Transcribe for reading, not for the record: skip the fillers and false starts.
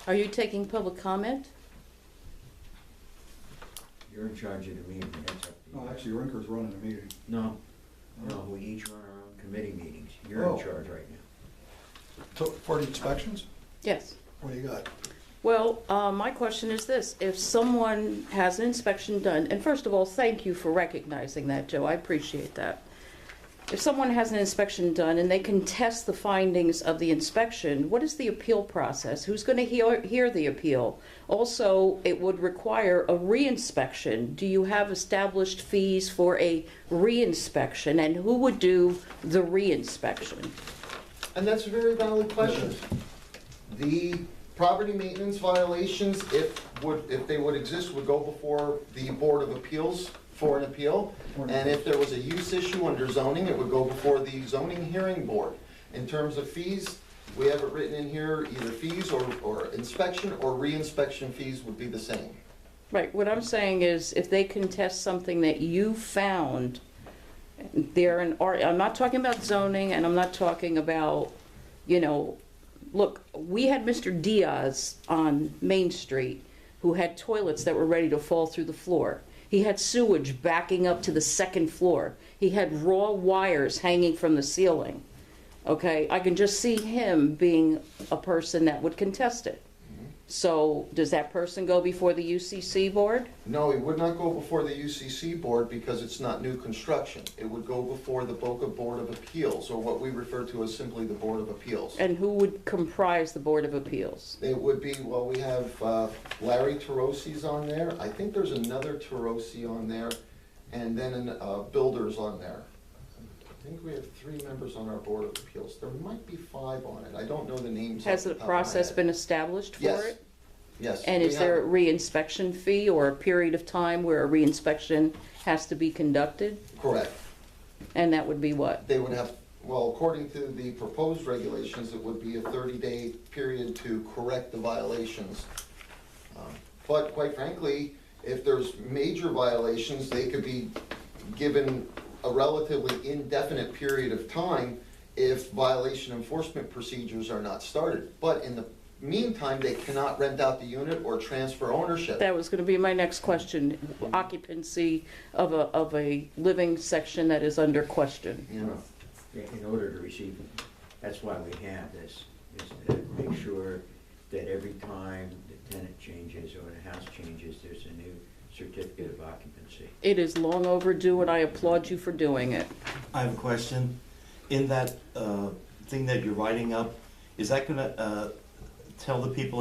Are you taking public comment? You're in charge of the meeting, that's up to you. No, actually, Rinker's running the meeting. No, we each run our own committee meetings. You're in charge right now. So, for the inspections, Yes. what do you got? Well, my question is this. If someone has an inspection done, and first of all, thank you for recognizing that, Joe. I appreciate that. If someone has an inspection done and they contest the findings of the inspection, what is the appeal process? Who's going to hear the appeal? Also, it would require a reinspection. Do you have established fees for a reinspection? And who would do the reinspection? And that's a very valid question. The property maintenance violations, if they would exist, would go before the Board of Appeals for an appeal. And if there was a use issue under zoning, it would go before the zoning hearing board. In terms of fees, we have it written in here, either fees or inspection or reinspection fees would be the same. Right, what I'm saying is if they contest something that you found, I'm not talking about zoning and I'm not talking about, look, we had Mr. Diaz on Main Street who had toilets that were ready to fall through the floor. He had sewage backing up to the second floor. He had raw wires hanging from the ceiling. Okay, I can just see him being a person that would contest it. So does that person go before the UCC board? No, it would not go before the UCC board because it's not new construction. It would go before the Boca Board of Appeals, or what we refer to as simply the Board of Appeals. And who would comprise the Board of Appeals? It would be, well, we have Larry Tarosi's on there. I think there's another Tarosi on there, and then Builders on there. I think we have 3 members on our Board of Appeals. There might be 5 on it. I don't know the names. Has the process been established for Yes. it? Yes. And is there a reinspection fee or a period of time where a reinspection has to be conducted? Correct. And that would be what? They would have, well, according to the proposed regulations, it would be a 30-day period to correct the violations. But quite frankly, if there's major violations, they could be given a relatively indefinite period of time if violation enforcement procedures are not started. But in the meantime, they cannot rent out the unit or transfer ownership. That was going to be my next question. Occupancy of a living section that is under question. You know, In order to receive, that's why we have this, is to make sure that every time the tenant changes or the house changes, there's a new certificate of occupancy. It is long overdue, and I applaud you for doing it. I have a question. In that thing that you're writing up, is that going to tell the people